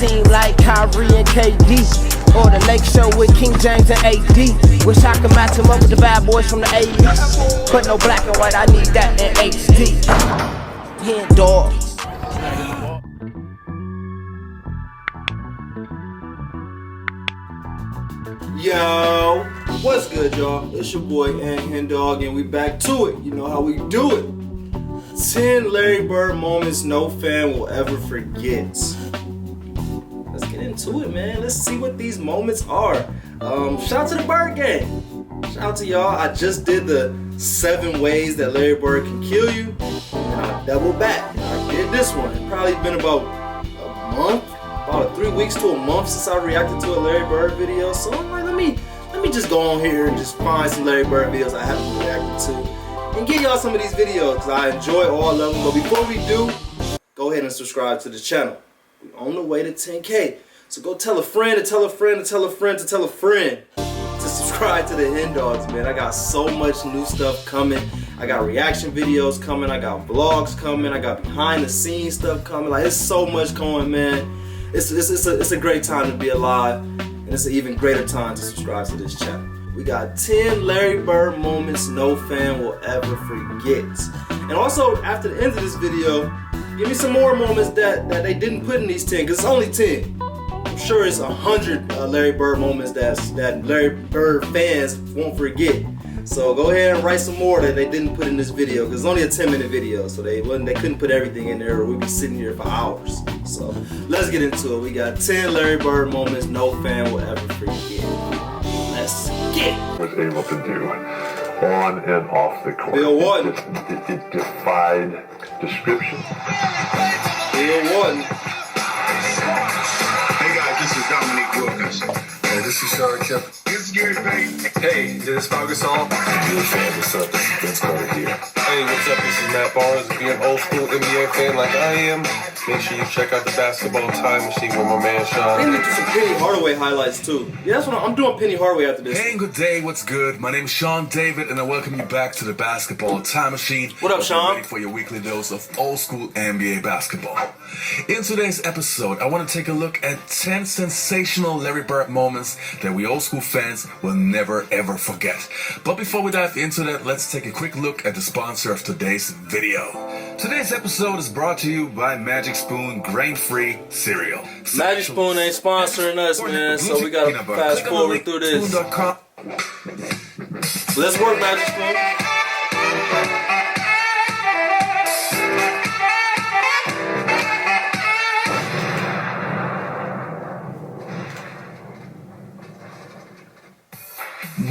team like Kyrie and KD. Or the Lake Show with King James and AD. Wish I could match him up with the bad boys from the 80s. But no black and white, I need that in HD. HenDawgz. Yo, what's good, y'all? It's your boy HenDawgz, and we back to it. You know how we do it. 10 Larry Bird moments no fan will ever forget. Let's get into it, man. Let's see what these moments are. Shout out to the Bird Gang. Shout out to y'all. I just did the 7 ways that Larry Bird can kill you, and I double back. I did this one. It's probably been about a month, about 3 weeks to a month since I reacted to a Larry Bird video. So I'm like, let me just go on here and just find some Larry Bird videos I haven't reacted to and give y'all some of these videos because I enjoy all of them. But before we do, go ahead and subscribe to the channel. We're on the way to 10K. So go tell a friend to tell a friend to tell a friend to tell a friend to subscribe to the HenDawgz, man. I got so much new stuff coming. I got reaction videos coming. I got vlogs coming. I got behind the scenes stuff coming. Like, it's so much going, man. It's a great time to be alive. And it's an even greater time to subscribe to this channel. We got 10 Larry Bird moments no fan will ever forget. And also, after the end of this video, give me some more moments that they didn't put in these 10, because it's only 10. I'm sure it's 100 Larry Bird moments that Larry Bird fans won't forget. So go ahead and write some more that they didn't put in this video, because it's only a 10-minute video, so they couldn't put everything in there, or we'd be sitting here for hours. So let's get into it. We got 10 Larry Bird moments no fan will ever forget. Let's get it. Was able to do on and off the court. Bill Warden. It defied description. Bill Warden. Hey guys, this is Dominique Wilkinson. Hey, this is Sean Kemp. This is Gary Payton. Hey, this is Ferguson. You're a fan. What's up? This is Vince Carter here. Hey, what's up? This is Matt Barnes. If you're an old school NBA fan like I am, make sure you check out the Basketball Time Machine with my man Sean. They need to do some Penny Hardaway highlights too. Yeah, that's what I'm doing. Penny Hardaway after this. Hey, good day. What's good? My name is Sean David, and I welcome you back to the Basketball Time Machine. What up, Sean? Ready for your weekly dose of old school NBA basketball. In today's episode, I want to take a look at 10 sensational Larry Bird moments that we old school fans will never ever forget. But before we dive into that, let's take a quick look at the sponsor of today's video. Today's episode is brought to you by Magic Spoon Grain-Free Cereal. Magic Spoon ain't sponsoring us, man, so we gotta fast forward through this. Let's work, Magic Spoon.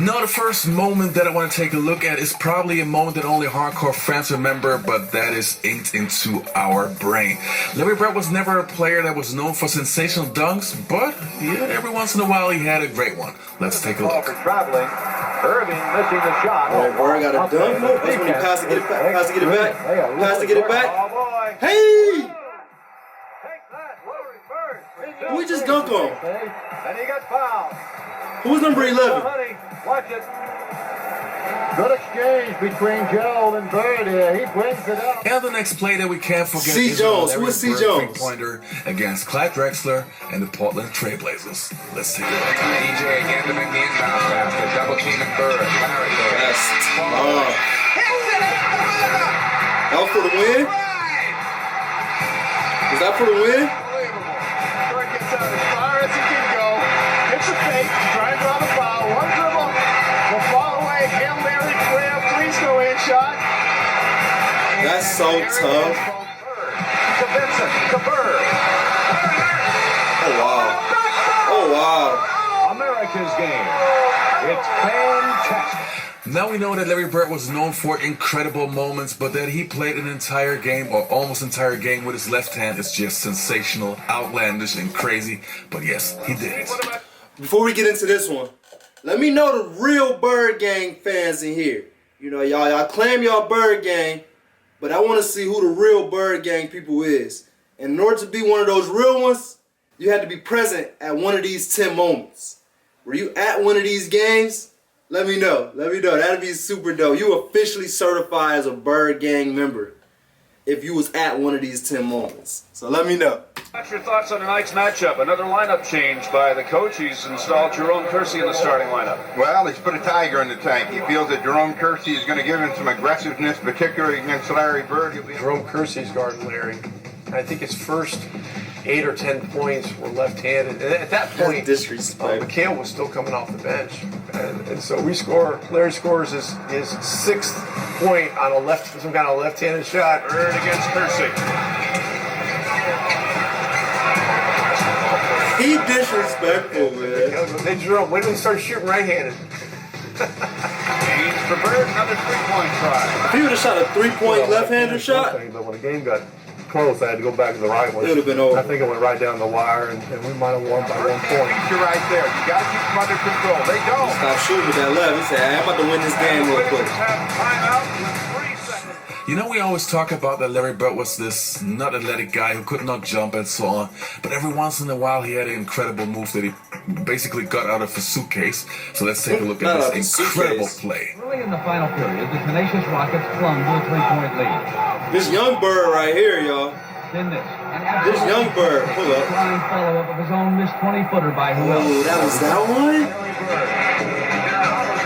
Now, the first moment that I want to take a look at is probably a moment that only hardcore fans remember, but that is inked into our brain. Larry Bird was never a player that was known for sensational dunks, but yeah, every once in a while he had a great one. Let's take a look. For traveling, Irving missing the shot. Larry Bird got a dunk. That's when he passed to get it back. Pass to get it back. Pass to get it back. Oh boy. Hey! Take that, Larry Bird. Who we just dunked on? And he got fouled. Who's number 11? Honey, watch it. Good exchange between Gerald and Bird here. He brings it up. And the next play that we can't forget C. is Jones. Larry Who is C. Bird Jones? three-pointer against Clyde Drexler and the Portland Trailblazers. Let's take a look. DJ again to make the inbound basket. Double team and Bird. Larry Bird. That's that was for the win? Was that for the win? Bird gets out as far as he can go. Hits a fake. Tries on the foul. One dribble. Will fall away. Hail Mary clear. Please go in shot. That's so tough. To Vincent. To Bird. Oh, wow. Oh, wow. America's game. It's fantastic. Now we know that Larry Bird was known for incredible moments, but that he played an entire game or almost entire game with his left hand is just sensational, outlandish, and crazy. But yes, he did it. Before we get into this one, let me know the real Bird Gang fans in here. You know, y'all claim y'all Bird Gang, but I want to see who the real Bird Gang people is. And in order to be one of those real ones, you had to be present at one of these 10 moments. Were you at one of these games? Let me know. Let me know. That'd be super dope. You officially certified as a Bird Gang member. if you was at one of these 10 moments. So let me know. What's your thoughts on tonight's matchup? Another lineup change by the coach. He's installed Jerome Kersey in the starting lineup. Well, he's put a tiger in the tank. He feels that Jerome Kersey is going to give him some aggressiveness, particularly against Larry Bird. Jerome Kersey's guarding Larry. I think his first 8 or 10 points were left-handed. And at that point, McHale was still coming off the bench. And so Larry scores his 6th point on some kind of left-handed shot. Bird against Kersey. He disrespectful, man. Hey, Jerome, when do we start shooting right-handed? James for Bird, another 3-point try. If he would have shot a 3-point left-handed shot, but when the game got close, I had to go back to the right one. it would have been over. I think it went right down the wire, and we might have won by 1 point. You're right there. You got to keep them under control. They don't. Stop shooting with that left. He said, I'm about to win this game real quick. Timeout with 3 seconds. You know, we always talk about that Larry Bird was this not athletic guy who could not jump and so on, but every once in a while he had an incredible move that he basically got out of his suitcase. So let's take a look at this incredible play. Early in the final period, the tenacious Rockets clung to a 3-point lead. This young bird right here, y'all. Then This young bird. Hold up. flying follow-up of his own missed 20-footer by who else? Oh, that was that one?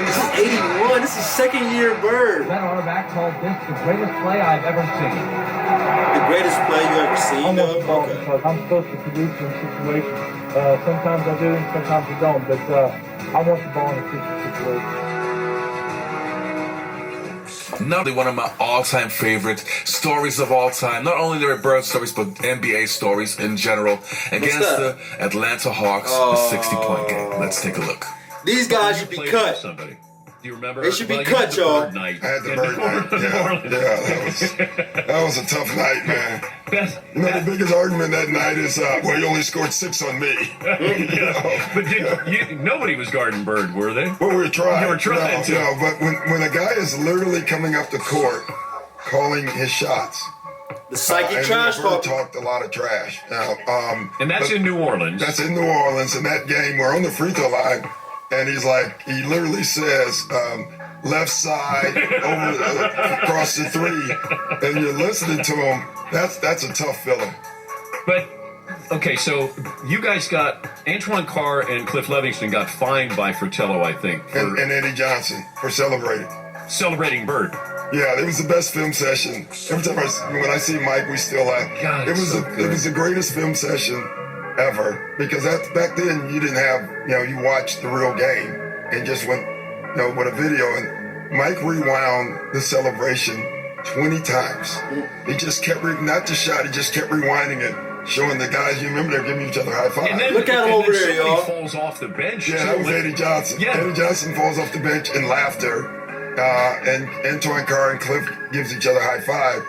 This is 81. This is second-year Bird. That quarterback called this the greatest play I've ever seen. The greatest play you ever seen, though? Okay. Because I'm supposed to produce in situations. Sometimes I do, and sometimes I don't. But I want the ball in a situation. Now they're one of my all-time favorite stories of all time. Not only Larry Bird stories, but NBA stories in general. Against the Atlanta Hawks, a 60-point game. Let's take a look. These guys should be cut. Somebody. Do you remember? They should be cut, y'all. I had the Bird night. That was a tough night, man. You know, the biggest argument that night is, well, you only scored 6 on me. But nobody was guarding Bird, were they? Well, we were trying. You were trying to. No, but when a guy is literally coming up the court, calling his shots. The psychic and trash Bird talk. talked a lot of trash. Now, And that's in New Orleans. That's in New Orleans. In that game, we're on the free throw line, and he literally says, left side over across the 3, and you're listening to him. That's a tough feeling. But okay, so you guys got Antoine Carr and Cliff Livingston got fined by Fratello, I think, for And Eddie Johnson for celebrating Bird. Yeah, it was the best film session. Every time when I see Mike, we still laugh. God, It was the greatest film session ever, because back then you didn't have, you watched the real game and just went, with a video, and Mike rewound the celebration 20 times. He just kept not the shot, he just kept rewinding it, showing the guys. You remember they're giving each other high five. And then, Look at him over there, somebody y'all. falls off the bench. Yeah, that was Eddie Johnson. Yeah. Eddie Johnson falls off the bench in laughter, and Antoine Carr and Cliff gives each other high five.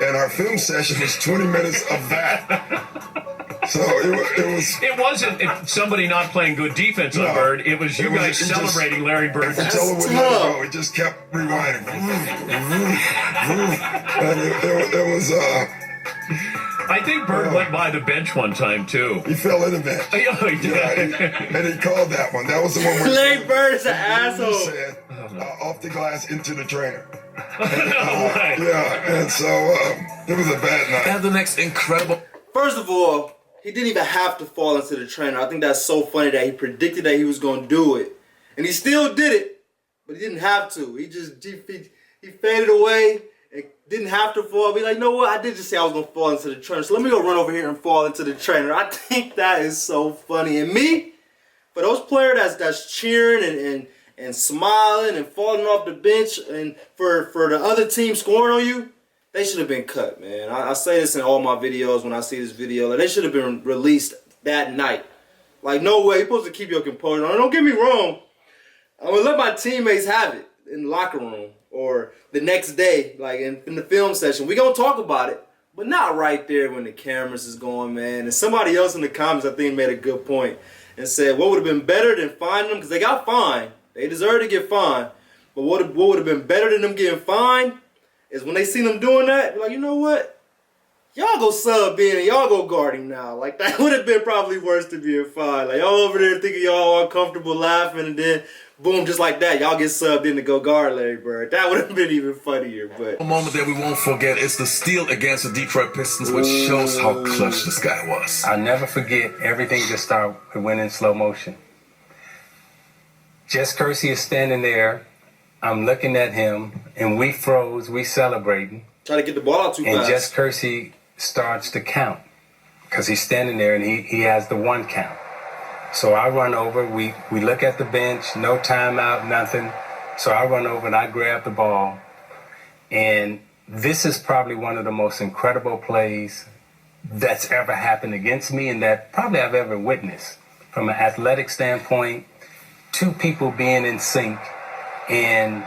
And our film session was 20 minutes of that. So It wasn't somebody not playing good defense on Bird. It was you guys celebrating Larry Bird. Fratello would let it go. It just kept rewinding. And it was. I think Bird went by the bench one time too. He fell in the bench. Yeah, he did. And he called that one. That was the one where Larry Bird is an asshole. He said, off the glass into the trainer. Right. Yeah, and so it was a bad night. And the next incredible. First of all, he didn't even have to fall into the trainer. I think that's so funny that he predicted that he was going to do it. And he still did it, but he didn't have to. He faded away and didn't have to fall. Be like, you know what? I did just say I was going to fall into the trainer, so let me go run over here and fall into the trainer. I think that is so funny. And me, for those players that's cheering and smiling and falling off the bench, and for the other team scoring on you, they should have been cut, man. I say this in all my videos when I see this video. Like, they should have been released that night. Like, no way. You're supposed to keep your composure. Don't get me wrong. I'm going to let my teammates have it in the locker room or the next day, like in the film session. We're going to talk about it, but not right there when the cameras is going, man. And somebody else in the comments, I think, made a good point and said, what would have been better than fining them? Because they got fined. They deserve to get fined. But what would have been better than them getting fined is when they see them doing that, they're like, you know what? Y'all go sub in and y'all go guard him now. Like, that would have been probably worse than being fined. Like, y'all over there thinking y'all uncomfortable laughing, and then boom, just like that, y'all get subbed in to go guard Larry Bird. That would have been even funnier. But a moment that we won't forget is the steal against the Detroit Pistons, which shows how clutch this guy was. I'll never forget, everything just started, it went in slow motion. Jess Kersey is standing there. I'm looking at him, and we froze. We celebrating. Try to get the ball out too fast. And Jess Kersey starts to count because he's standing there, and he has the 1 count. So I run over. We look at the bench. No timeout, nothing. So I run over, and I grab the ball. And this is probably one of the most incredible plays that's ever happened against me and that probably I've ever witnessed. From an athletic standpoint, 2 people being in sync, and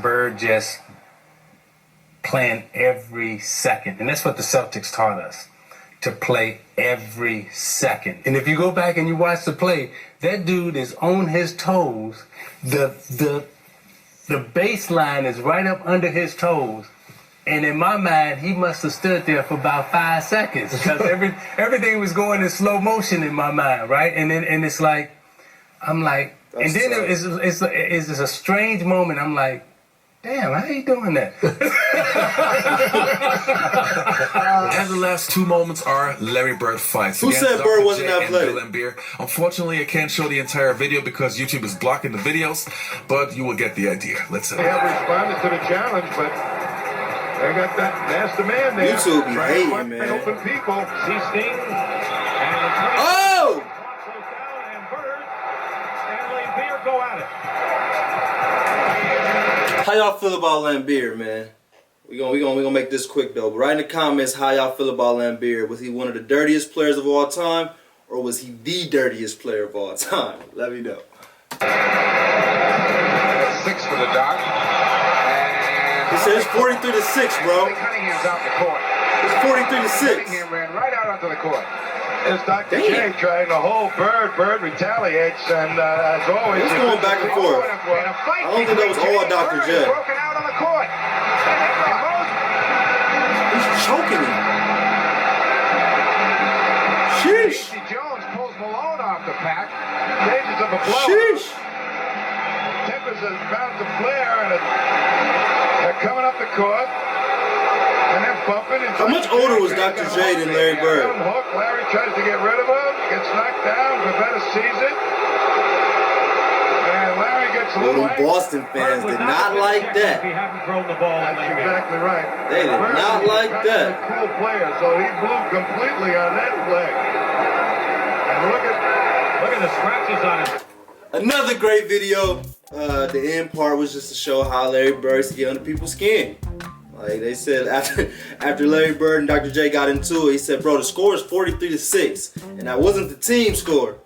Bird just playing every second. And that's what the Celtics taught us, to play every second. And if you go back and you watch the play, that dude is on his toes. The baseline is right up under his toes. And in my mind, he must have stood there for about 5 seconds because everything was going in slow motion in my mind, right? And it's like, I'm like, that's and then it's a strange moment. I'm like, damn, how you doing that? And the last 2 moments are Larry Bird fights. Who said Bird wasn't athletic? Unfortunately, I can't show the entire video because YouTube is blocking the videos, but you will get the idea. Let's They have responded to the challenge, but they got that's the man there. YouTube be hating, man. Open people. See Sting. Oh! Go at it. How y'all feel about Lambeer, man? We gonna make this quick though. But write in the comments how y'all feel about Lambeer. Was he one of the dirtiest players of all time, or was he the dirtiest player of all time? Let me know. 6 for the Doc. He said it's 43-6, bro. Cunningham's out the court. It's 43-6. Cunningham ran right out onto the court. It's Dr. J trying to hold Bird. Bird retaliates, and as always, he's going back and forth. I don't think that was all Dr. J. Broken out on the court. He's choking him. Sheesh. Jones pulls Malone off the pack. Stages of a blow. Sheesh. Tempers is bound to flare, and they're coming up the court. And they're bumping. How much older was Dr. J than Larry Bird? Hook. Larry tries to get rid of him. Gets knocked down. Pavetta sees it. And Larry gets a little angry. Boston fans did not like that. He hadn't thrown the ball. That's exactly right. They did not like that. A cool player, so he blew completely on that play. And look at the scratches on it. Another great video. The end part was just to show how Larry Bird used to get under people's skin. Like they said, after Larry Bird and Dr. J got into it, he said, bro, the score is 43-6. And that wasn't the team score.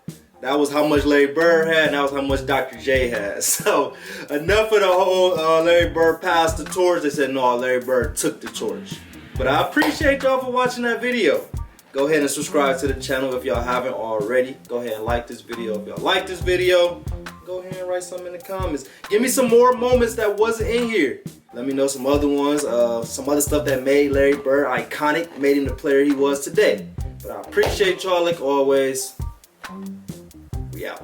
That was how much Larry Bird had, and that was how much Dr. J had. So enough of the whole Larry Bird passed the torch. They said, no, Larry Bird took the torch. But I appreciate y'all for watching that video. Go ahead and subscribe to the channel if y'all haven't already. Go ahead and like this video if y'all like this video. Go ahead and write something in the comments. Give me some more moments that wasn't in here. Let me know some other ones, some other stuff that made Larry Bird iconic, made him the player he was today. But I appreciate y'all like always. We out.